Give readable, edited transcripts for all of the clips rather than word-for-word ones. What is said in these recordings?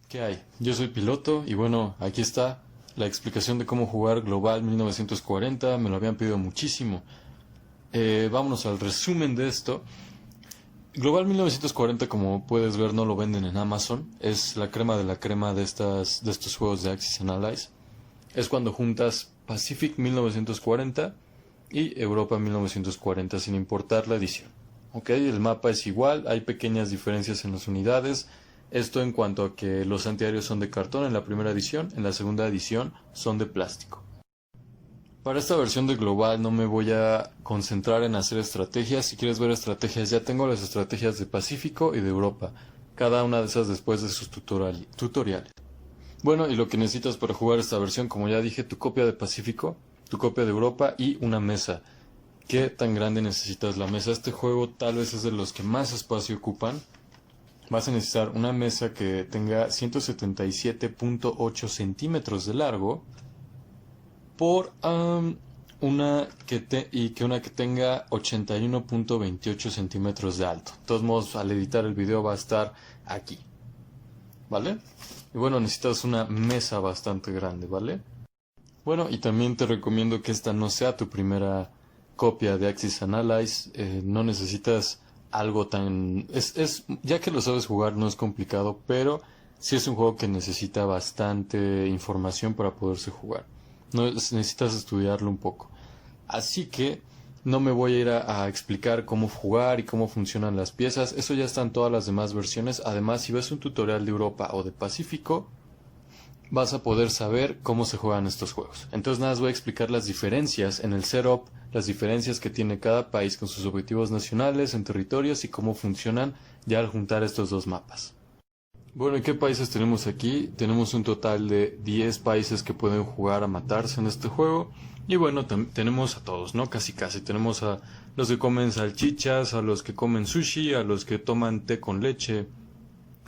¿Qué hay? Yo soy piloto y bueno, aquí está la explicación de cómo jugar Global 1940. Me lo habían pedido muchísimo. Vámonos al resumen de esto. Global 1940, como puedes ver, no lo venden en Amazon. Es la crema de la crema de estos juegos de Axis and Allies. Es cuando juntas Pacific 1940 y Europa 1940 sin importar la edición. Ok, el mapa es igual, hay pequeñas diferencias en las unidades. Esto en cuanto a que los antiaéreos son de cartón en la primera edición, en la segunda edición son de plástico. Para esta versión de Global no me voy a concentrar en hacer estrategias. Si quieres ver estrategias, ya tengo las estrategias de Pacífico y de Europa. Cada una de esas después de sus tutoriales. Bueno, y lo que necesitas para jugar esta versión, como ya dije, tu copia de Pacífico, tu copia de Europa y una mesa. ¿Qué tan grande necesitas la mesa? Este juego tal vez es de los que más espacio ocupan. Vas a necesitar una mesa que tenga 177.8 centímetros de largo por una que tenga 81.28 centímetros de alto. De todos modos, al editar el video va a estar aquí, ¿vale? Y bueno, necesitas una mesa bastante grande, ¿vale? Bueno, y también te recomiendo que esta no sea tu primera copia de Axis and Allies. No necesitas algo tan... ya que lo sabes jugar no es complicado, pero sí es un juego que necesita bastante información para poderse jugar. Necesitas estudiarlo un poco. Así que no me voy a ir a explicar cómo jugar y cómo funcionan las piezas. Eso ya está en todas las demás versiones. Además, si ves un tutorial de Europa o de Pacífico, vas a poder saber cómo se juegan estos juegos. Entonces nada, os voy a explicar las diferencias en el setup, las diferencias que tiene cada país con sus objetivos nacionales en territorios y cómo funcionan ya al juntar estos dos mapas. Bueno, ¿y qué países tenemos aquí? Tenemos un total de 10 países que pueden jugar a matarse en este juego. Y bueno, tenemos a todos, ¿no? Casi casi. Tenemos a los que comen salchichas, a los que comen sushi, a los que toman té con leche,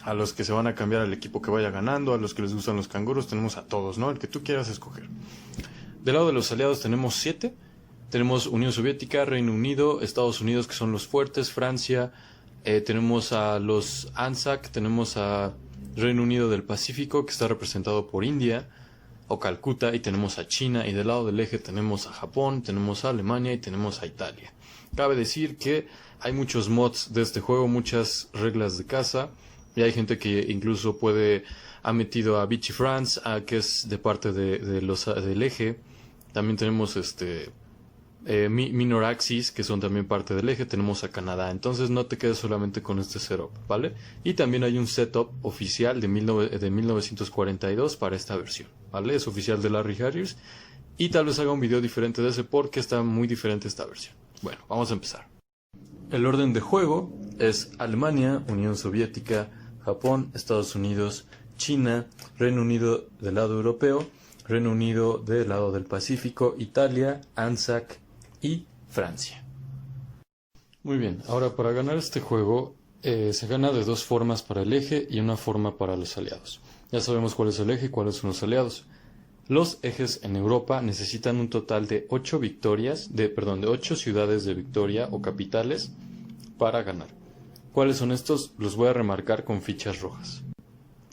a los que se van a cambiar al equipo que vaya ganando, a los que les gustan los canguros. Tenemos a todos, ¿no? El que tú quieras escoger. Del lado de los aliados tenemos 7. Tenemos Unión Soviética, Reino Unido, Estados Unidos, que son los fuertes, Francia. Tenemos a los ANZAC, tenemos a Reino Unido del Pacífico, que está representado por India o Calcuta, y tenemos a China, y del lado del eje tenemos a Japón, tenemos a Alemania y tenemos a Italia. Cabe decir que hay muchos mods de este juego, muchas reglas de caza, y hay gente que incluso ha metido a Vichy France, que es de parte del eje. También tenemos Minor Axis, que son también parte del eje. Tenemos a Canadá, entonces no te quedes solamente con este setup, ¿vale? Y también hay un setup oficial de 1942 para esta versión, ¿vale? Es oficial de Larry Harriers, y tal vez haga un video diferente de ese porque está muy diferente esta versión. Bueno, vamos a empezar. El orden de juego es Alemania, Unión Soviética, Japón, Estados Unidos, China, Reino Unido del lado europeo, Reino Unido del lado del Pacífico, Italia, ANZAC y Francia. Muy bien, ahora para ganar este juego se gana de dos formas para el eje y una forma para los aliados. Ya sabemos cuál es el eje y cuáles son los aliados. Los ejes en Europa necesitan un total de 8 ciudades de victoria o capitales para ganar. ¿Cuáles son estos? Los voy a remarcar con fichas rojas.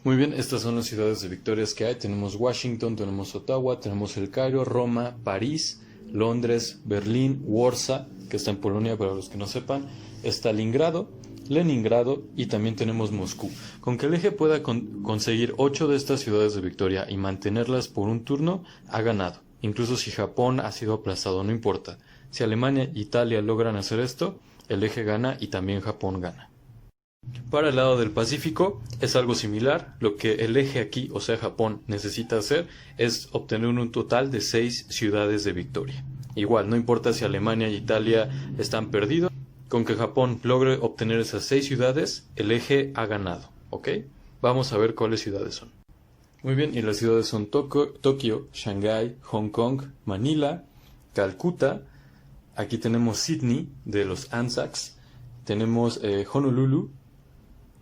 Muy bien, estas son las ciudades de victorias que hay. Tenemos Washington, tenemos Ottawa, tenemos El Cairo, Roma, París, Londres, Berlín, Warsaw, que está en Polonia para los que no sepan, Stalingrado, Leningrado y también tenemos Moscú. Con que el eje pueda conseguir 8 de estas ciudades de victoria y mantenerlas por un turno, ha ganado. Incluso si Japón ha sido aplastado, no importa. Si Alemania e Italia logran hacer esto, el eje gana y también Japón gana. Para el lado del Pacífico es algo similar. Lo que el eje aquí, o sea Japón, necesita hacer es obtener un total de 6 ciudades de victoria. Igual, no importa si Alemania e Italia están perdidos, con que Japón logre obtener esas 6 ciudades, el eje ha ganado, ¿ok? Vamos a ver cuáles ciudades son. Muy bien, y las ciudades son Tokio, Shanghái, Hong Kong, Manila, Calcuta. Aquí tenemos Sydney de los ANZACs, tenemos Honolulu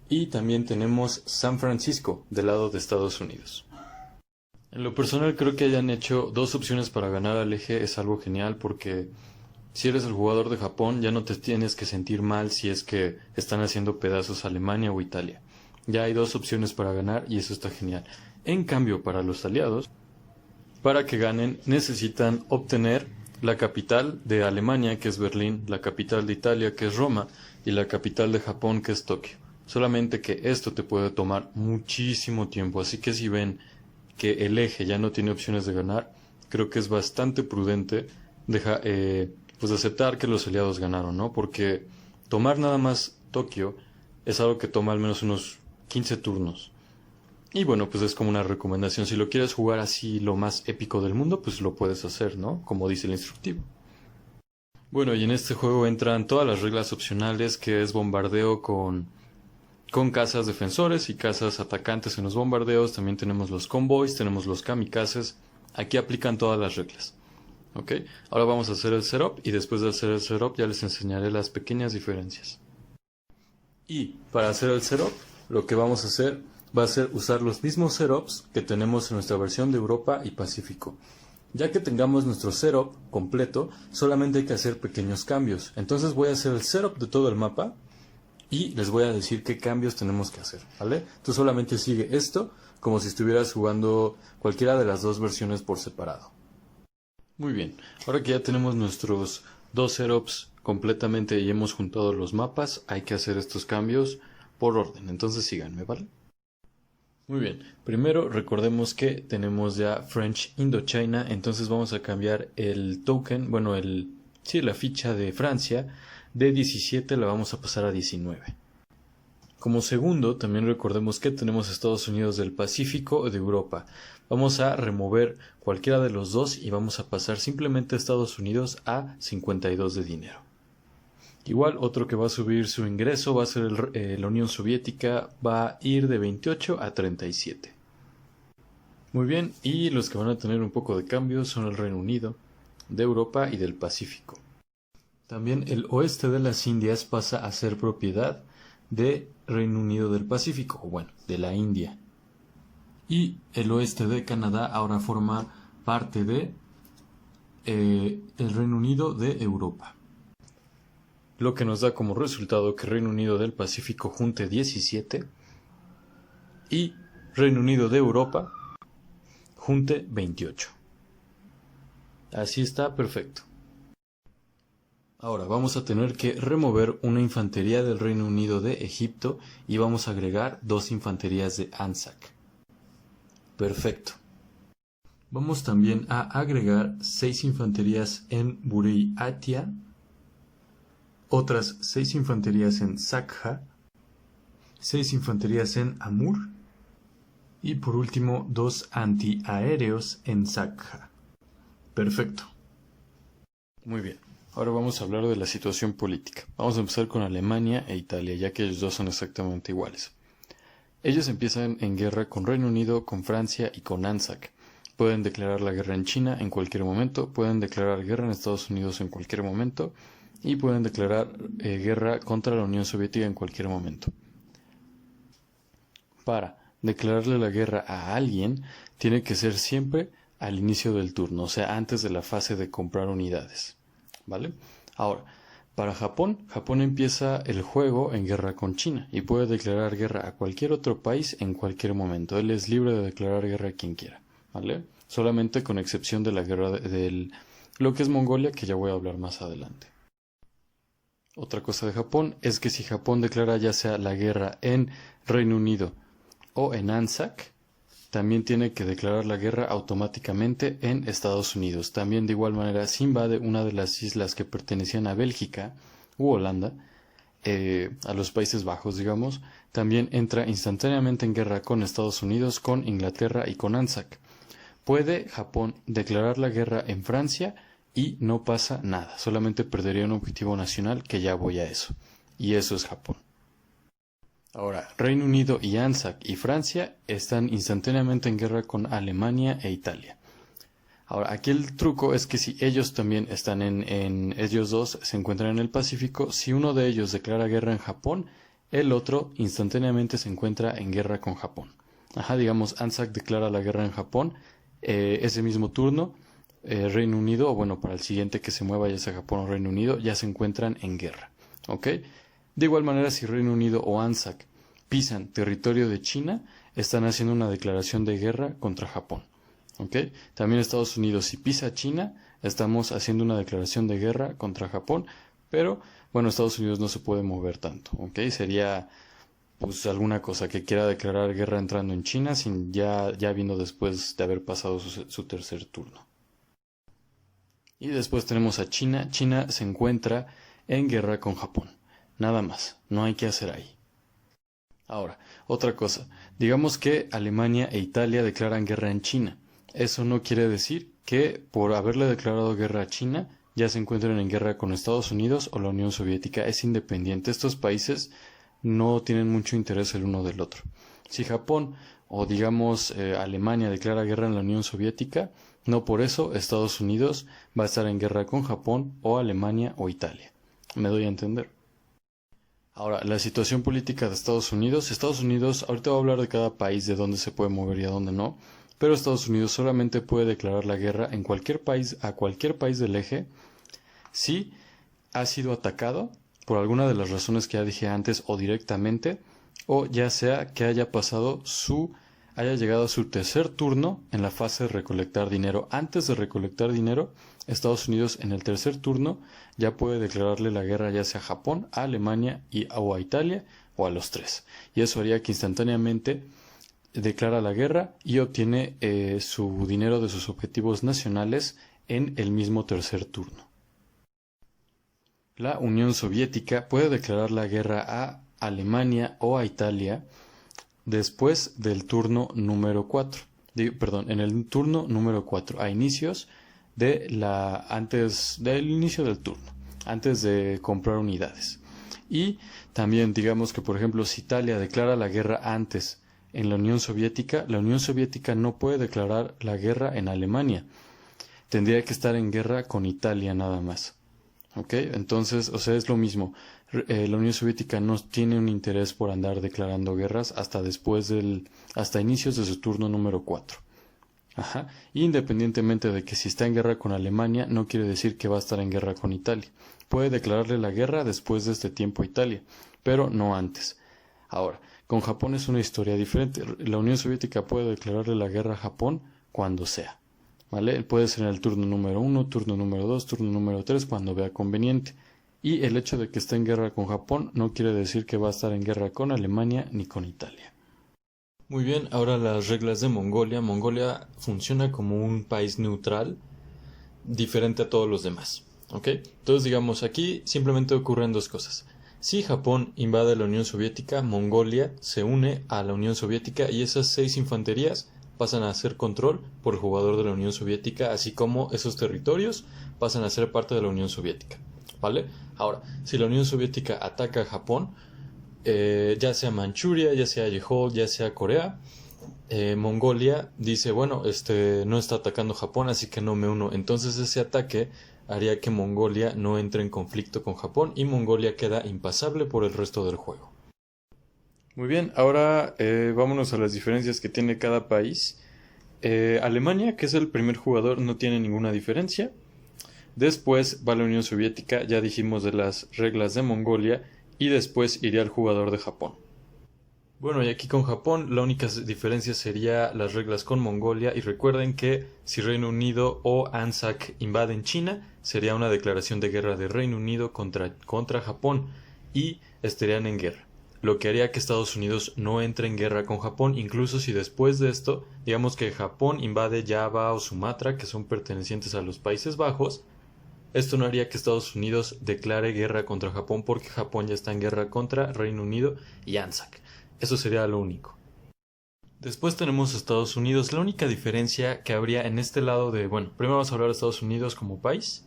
y también tenemos San Francisco del lado de Estados Unidos. En lo personal creo que hayan hecho 2 opciones para ganar al eje es algo genial, porque si eres el jugador de Japón ya no te tienes que sentir mal si es que están haciendo pedazos a Alemania o Italia. Ya hay dos opciones para ganar y eso está genial. En cambio, para los aliados, para que ganen necesitan obtener la capital de Alemania, que es Berlín, la capital de Italia, que es Roma, y la capital de Japón, que es Tokio. Solamente que esto te puede tomar muchísimo tiempo, así que si ven que el eje ya no tiene opciones de ganar, creo que es bastante prudente pues aceptar que los aliados ganaron, ¿no? Porque tomar nada más Tokio es algo que toma al menos unos 15 turnos. Y bueno, pues es como una recomendación. Si lo quieres jugar así lo más épico del mundo, pues lo puedes hacer, ¿no? Como dice el instructivo. Bueno, y en este juego entran todas las reglas opcionales, que es bombardeo con cazas defensores y cazas atacantes en los bombardeos. También tenemos los convoys, tenemos los kamikazes. Aquí aplican todas las reglas. ¿Ok? Ahora vamos a hacer el setup y después de hacer el setup ya les enseñaré las pequeñas diferencias. Y para hacer el setup, lo que vamos a hacer va a ser usar los mismos setups que tenemos en nuestra versión de Europa y Pacífico. Ya que tengamos nuestro setup completo, solamente hay que hacer pequeños cambios. Entonces voy a hacer el setup de todo el mapa y les voy a decir qué cambios tenemos que hacer, ¿vale? Tú solamente sigue esto como si estuvieras jugando cualquiera de las dos versiones por separado. Muy bien, ahora que ya tenemos nuestros dos setups completamente y hemos juntado los mapas, hay que hacer estos cambios por orden. Entonces síganme, ¿vale? Muy bien, primero recordemos que tenemos ya French Indochina, entonces vamos a cambiar el token, bueno, la ficha de Francia, de 17 la vamos a pasar a 19. Como segundo, también recordemos que tenemos Estados Unidos del Pacífico o de Europa. Vamos a remover cualquiera de los dos y vamos a pasar simplemente a Estados Unidos a 52 de dinero. Igual, otro que va a subir su ingreso va a ser la Unión Soviética, va a ir de 28 a 37. Muy bien, y los que van a tener un poco de cambio son el Reino Unido, de Europa y del Pacífico. También el oeste de las Indias pasa a ser propiedad de Reino Unido del Pacífico, o bueno, de la India. Y el oeste de Canadá ahora forma parte de el Reino Unido de Europa. Lo que nos da como resultado que Reino Unido del Pacífico junte 17 y Reino Unido de Europa junte 28. Así está perfecto. Ahora vamos a tener que remover una infantería del Reino Unido de Egipto y vamos a agregar 2 infanterías de Anzac. Perfecto. Vamos también a agregar 6 infanterías en Buryatia, otras 6 infanterías en Sakha, 6 infanterías en Amur y por último 2 antiaéreos en Sakha. Perfecto. Muy bien. Ahora vamos a hablar de la situación política. Vamos a empezar con Alemania e Italia, ya que ellos dos son exactamente iguales. Ellos empiezan en guerra con Reino Unido, con Francia y con Anzac. Pueden declarar la guerra en China en cualquier momento, pueden declarar guerra en Estados Unidos en cualquier momento y pueden declarar guerra contra la Unión Soviética en cualquier momento. Para declararle la guerra a alguien, tiene que ser siempre al inicio del turno, o sea, antes de la fase de comprar unidades. ¿Vale? Ahora, para Japón, Japón empieza el juego en guerra con China y puede declarar guerra a cualquier otro país en cualquier momento. Él es libre de declarar guerra a quien quiera, ¿vale? Solamente con excepción de la guerra de lo que es Mongolia, que ya voy a hablar más adelante. Otra cosa de Japón es que si Japón declara ya sea la guerra en Reino Unido o en Anzac, también tiene que declarar la guerra automáticamente en Estados Unidos. También de igual manera, si invade una de las islas que pertenecían a Bélgica u Holanda, a los Países Bajos, digamos, también entra instantáneamente en guerra con Estados Unidos, con Inglaterra y con Anzac. Puede Japón declarar la guerra en Francia y no pasa nada. Solamente perdería un objetivo nacional, que ya voy a eso. Y eso es Japón. Ahora, Reino Unido y Anzac y Francia están instantáneamente en guerra con Alemania e Italia. Ahora, aquí el truco es que si ellos también están ellos dos se encuentran en el Pacífico, si uno de ellos declara guerra en Japón, el otro instantáneamente se encuentra en guerra con Japón. Digamos, Anzac declara la guerra en Japón, ese mismo turno, Reino Unido, o bueno, para el siguiente que se mueva, ya sea Japón o Reino Unido, ya se encuentran en guerra. ¿Ok? De igual manera, si Reino Unido o Anzac pisan territorio de China, están haciendo una declaración de guerra contra Japón. ¿Ok? También Estados Unidos, si pisa China, estamos haciendo una declaración de guerra contra Japón, pero bueno, Estados Unidos no se puede mover tanto. ¿Ok? Sería pues alguna cosa que quiera declarar guerra entrando en China sin ya viendo después de haber pasado su tercer turno. Y después tenemos a China. China se encuentra en guerra con Japón. Nada más, no hay que hacer ahí. Ahora, otra cosa. Digamos que Alemania e Italia declaran guerra en China. Eso no quiere decir que por haberle declarado guerra a China ya se encuentren en guerra con Estados Unidos o la Unión Soviética. Es independiente. Estos países no tienen mucho interés el uno del otro. Si Japón o digamos Alemania declara guerra en la Unión Soviética, no por eso Estados Unidos va a estar en guerra con Japón o Alemania o Italia. ¿Me doy a entender? Ahora, la situación política de Estados Unidos. Estados Unidos, ahorita voy a hablar de cada país, de dónde se puede mover y a dónde no, pero Estados Unidos solamente puede declarar la guerra en cualquier país, a cualquier país del eje, si ha sido atacado por alguna de las razones que ya dije antes o directamente, o ya sea que haya llegado a su tercer turno en la fase de recolectar dinero. Antes de recolectar dinero, Estados Unidos en el tercer turno ya puede declararle la guerra ya sea a Japón, a Alemania o a Italia o a los tres. Y eso haría que instantáneamente declara la guerra y obtiene su dinero de sus objetivos nacionales en el mismo tercer turno. La Unión Soviética puede declarar la guerra a Alemania o a Italia después del turno número 4. En el turno número 4, a inicios antes del inicio del turno, antes de comprar unidades. Y también digamos que, por ejemplo, si Italia declara la guerra antes en la Unión Soviética no puede declarar la guerra en Alemania. Tendría que estar en guerra con Italia nada más. ¿Ok? Entonces, o sea, es lo mismo. La Unión Soviética no tiene un interés por andar declarando guerras hasta inicios de su turno número 4. Ajá. Independientemente de que si está en guerra con Alemania, no quiere decir que va a estar en guerra con Italia. Puede declararle la guerra después de este tiempo a Italia, pero no antes. Ahora, con Japón es una historia diferente. La Unión Soviética puede declararle la guerra a Japón cuando sea. ¿Vale? Puede ser en el turno número 1, turno número 2, turno número 3, cuando vea conveniente. Y el hecho de que esté en guerra con Japón no quiere decir que va a estar en guerra con Alemania ni con Italia. Muy bien, ahora las reglas de Mongolia. Mongolia funciona como un país neutral, diferente a todos los demás. ¿Ok? Entonces, digamos, aquí simplemente ocurren dos cosas. Si Japón invade la Unión Soviética, Mongolia se une a la Unión Soviética y esas 6 infanterías pasan a ser control por el jugador de la Unión Soviética, así como esos territorios pasan a ser parte de la Unión Soviética, ¿vale? Ahora, si la Unión Soviética ataca a Japón, ya sea Manchuria, ya sea Yehol, ya sea Corea, Mongolia dice, bueno, no está atacando Japón, así que no me uno. Entonces ese ataque haría que Mongolia no entre en conflicto con Japón y Mongolia queda impasable por el resto del juego. Muy bien, ahora vámonos a las diferencias que tiene cada país. Alemania, que es el primer jugador, no tiene ninguna diferencia. Después va la Unión Soviética, ya dijimos de las reglas de Mongolia, y después iría el jugador de Japón. Bueno, y aquí con Japón la única diferencia sería las reglas con Mongolia, y recuerden que si Reino Unido o ANZAC invaden China, sería una declaración de guerra de Reino Unido contra Japón, y estarían en guerra. Lo que haría que Estados Unidos no entre en guerra con Japón, incluso si después de esto, digamos que Japón invade Java o Sumatra, que son pertenecientes a los Países Bajos, esto no haría que Estados Unidos declare guerra contra Japón porque Japón ya está en guerra contra Reino Unido y ANZAC. Eso sería lo único. Después tenemos Estados Unidos. La única diferencia que habría en este lado primero vamos a hablar de Estados Unidos como país.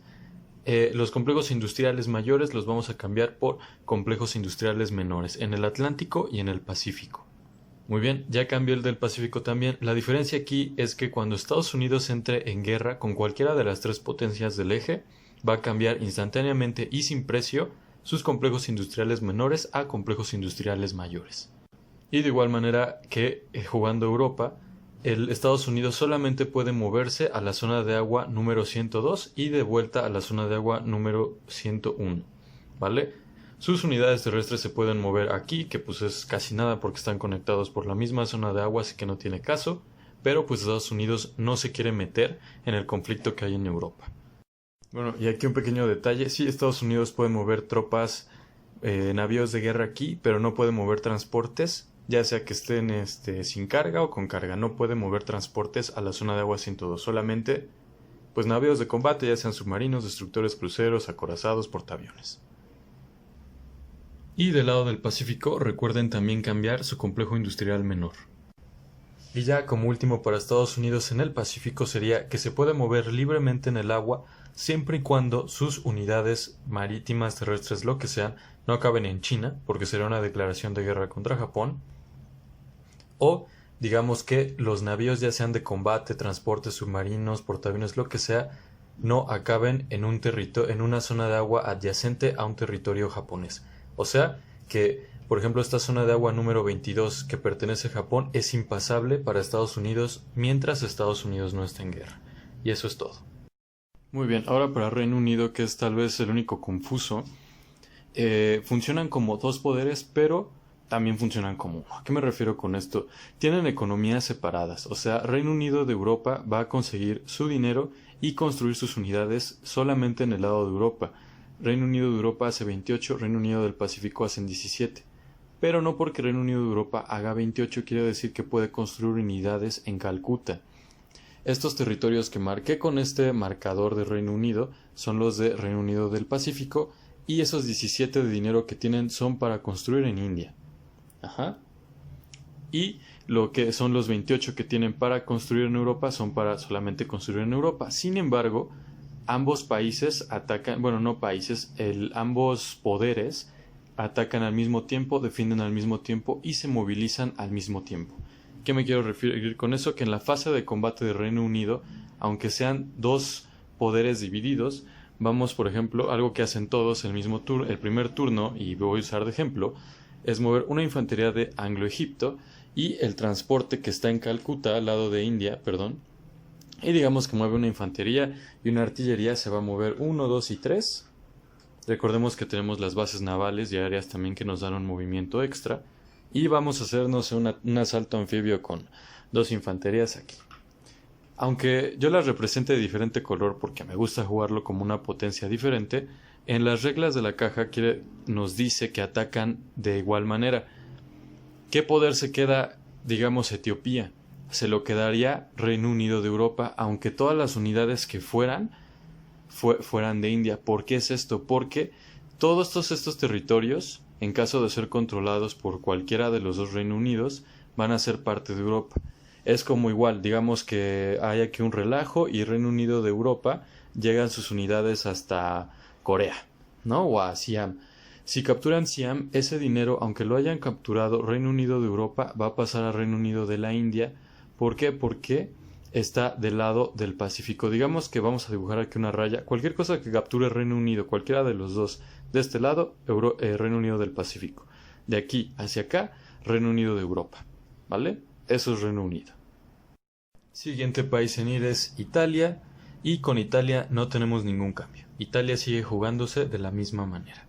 Los complejos industriales mayores los vamos a cambiar por complejos industriales menores en el Atlántico y en el Pacífico. Muy bien, ya cambió el del Pacífico también. La diferencia aquí es que cuando Estados Unidos entre en guerra con cualquiera de las 3 potencias del eje, va a cambiar instantáneamente y sin precio sus complejos industriales menores a complejos industriales mayores. Y de igual manera que jugando Europa, el Estados Unidos solamente puede moverse a la zona de agua número 102 y de vuelta a la zona de agua número 101, ¿vale? Sus unidades terrestres se pueden mover aquí, que pues es casi nada porque están conectados por la misma zona de agua, así que no tiene caso, pero pues Estados Unidos no se quiere meter en el conflicto que hay en Europa. Bueno, y aquí un pequeño detalle, sí, Estados Unidos puede mover tropas, navíos de guerra aquí, pero no puede mover transportes, ya sea que estén sin carga o con carga, no puede mover transportes a la zona de agua 102, solamente pues navíos de combate, ya sean submarinos, destructores, cruceros, acorazados, portaaviones. Y del lado del Pacífico, recuerden también cambiar su complejo industrial menor. Y ya como último para Estados Unidos en el Pacífico sería que se puede mover libremente en el agua siempre y cuando sus unidades marítimas, terrestres, lo que sean, no acaben en China, porque sería una declaración de guerra contra Japón, o digamos que los navíos ya sean de combate, transportes submarinos, portaaviones, lo que sea, no acaben en un territorio, en una zona de agua adyacente a un territorio japonés. O sea que, por ejemplo, esta zona de agua número 22 que pertenece a Japón es impasable para Estados Unidos mientras Estados Unidos no esté en guerra. Y eso es todo. Muy bien, ahora para Reino Unido, que es tal vez el único confuso, funcionan como dos poderes, pero también funcionan como uno. ¿A qué me refiero con esto? Tienen economías separadas, o sea, Reino Unido de Europa va a conseguir su dinero y construir sus unidades solamente en el lado de Europa. Reino Unido de Europa hace 28, Reino Unido del Pacífico hacen 17. Pero no porque Reino Unido de Europa haga 28 quiere decir que puede construir unidades en Calcuta. Estos territorios que marqué con este marcador de Reino Unido son los de Reino Unido del Pacífico y esos 17 de dinero que tienen son para construir en India. Ajá. Y lo que son los 28 que tienen para construir en Europa son para solamente construir en Europa. Sin embargo, ambos países atacan, bueno, no países, ambos poderes atacan al mismo tiempo, defienden al mismo tiempo y se movilizan al mismo tiempo. ¿Qué me quiero referir con eso? Que en la fase de combate de Reino Unido, aunque sean dos poderes divididos, vamos, por ejemplo, algo que hacen todos el primer turno, y voy a usar de ejemplo, es mover una infantería de Anglo-Egipto y el transporte que está en Calcuta, al lado de India, perdón, y digamos que mueve una infantería y una artillería se va a mover 1, 2 y 3. Recordemos que tenemos las bases navales y aéreas también que nos dan un movimiento extra. Y vamos a hacernos un asalto anfibio con 2 infanterías aquí. Aunque yo las represente de diferente color porque me gusta jugarlo como una potencia diferente, en las reglas de la caja nos dice que atacan de igual manera. ¿Qué poder se queda, digamos, Etiopía? Se lo quedaría Reino Unido de Europa, aunque todas las unidades que fueran de India. ¿Por qué es esto? Porque todos estos territorios, en caso de ser controlados por cualquiera de los dos Reino Unidos, van a ser parte de Europa. Es como igual, digamos que hay aquí un relajo y Reino Unido de Europa llegan sus unidades hasta Corea, ¿no? O a Siam. Si capturan Siam, ese dinero, aunque lo hayan capturado Reino Unido de Europa, va a pasar a Reino Unido de la India. ¿Por qué? Porque está del lado del Pacífico. Digamos que vamos a dibujar aquí una raya. Cualquier cosa que capture Reino Unido, cualquiera de los dos, de este lado, Reino Unido del Pacífico. De aquí hacia acá, Reino Unido de Europa. ¿Vale? Eso es Reino Unido. Siguiente país en ir es Italia. Y con Italia no tenemos ningún cambio. Italia sigue jugándose de la misma manera.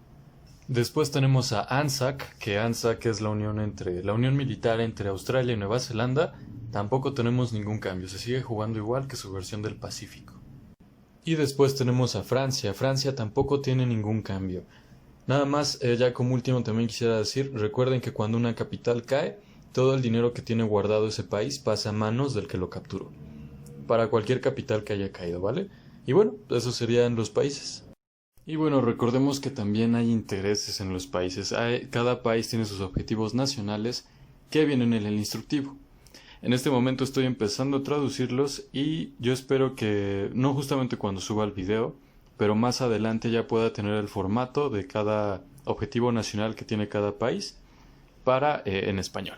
Después tenemos a ANZAC, que ANZAC es la unión militar entre Australia y Nueva Zelanda. Tampoco tenemos ningún cambio, se sigue jugando igual que su versión del Pacífico. Y después tenemos a Francia. Francia tampoco tiene ningún cambio. Nada más, ya como último también quisiera decir, recuerden que cuando una capital cae, todo el dinero que tiene guardado ese país pasa a manos del que lo capturó. Para cualquier capital que haya caído, ¿vale? Y bueno, esos serían los países. Y bueno, recordemos que también hay intereses en los países. Cada país tiene sus objetivos nacionales que vienen en el instructivo. En este momento estoy empezando a traducirlos y yo espero que, no justamente cuando suba el video, pero más adelante ya pueda tener el formato de cada objetivo nacional que tiene cada país en español.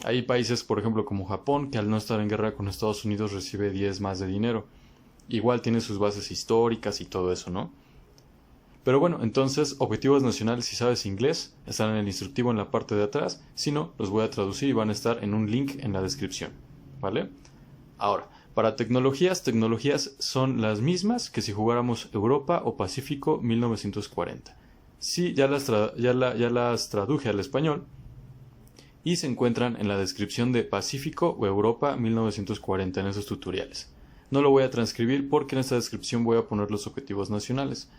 Hay países, por ejemplo, como Japón, que al no estar en guerra con Estados Unidos recibe 10 más de dinero. Igual tiene sus bases históricas y todo eso, ¿no? Pero bueno, entonces, objetivos nacionales, si sabes inglés, están en el instructivo en la parte de atrás. Si no, los voy a traducir y van a estar en un link en la descripción, ¿vale? Ahora, para tecnologías son las mismas que si jugáramos Europa o Pacífico 1940. Sí, ya las traduje al español y se encuentran en la descripción de Pacífico o Europa 1940 en esos tutoriales. No lo voy a transcribir porque en esta descripción voy a poner los objetivos nacionales.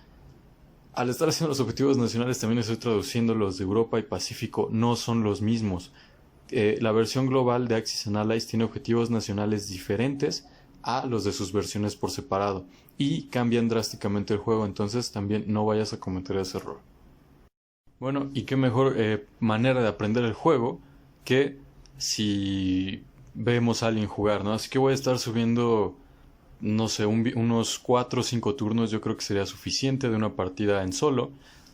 Al estar haciendo los objetivos nacionales también estoy traduciendo los de Europa y Pacífico, no son los mismos. La versión global de Axis and Allies tiene objetivos nacionales diferentes a los de sus versiones por separado y cambian drásticamente el juego, entonces también no vayas a cometer ese error. Bueno, y qué mejor manera de aprender el juego que si vemos a alguien jugar, ¿no? Así que voy a estar subiendo, no sé, unos 4 o 5 turnos, yo creo que sería suficiente de una partida en solo,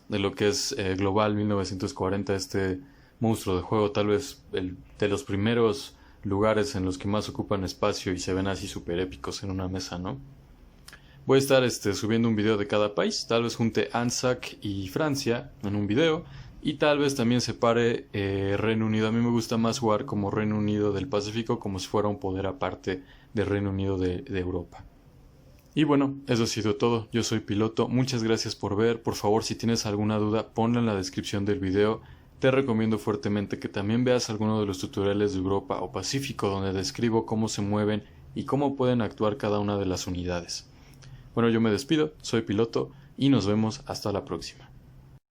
de lo que es Global 1940, este monstruo de juego, tal vez de los primeros lugares en los que más ocupan espacio y se ven así súper épicos en una mesa, ¿no? Voy a estar subiendo un video de cada país, tal vez junte ANZAC y Francia en un video y tal vez también separe Reino Unido. A mí me gusta más jugar como Reino Unido del Pacífico, como si fuera un poder aparte del Reino Unido de Europa. Y bueno, eso ha sido todo. Yo soy Piloto, muchas gracias por ver. Por favor, si tienes alguna duda, ponla en la descripción del video. Te recomiendo fuertemente que también veas alguno de los tutoriales de Europa o Pacífico donde describo cómo se mueven y cómo pueden actuar cada una de las unidades. Bueno, yo me despido, soy Piloto y nos vemos hasta la próxima.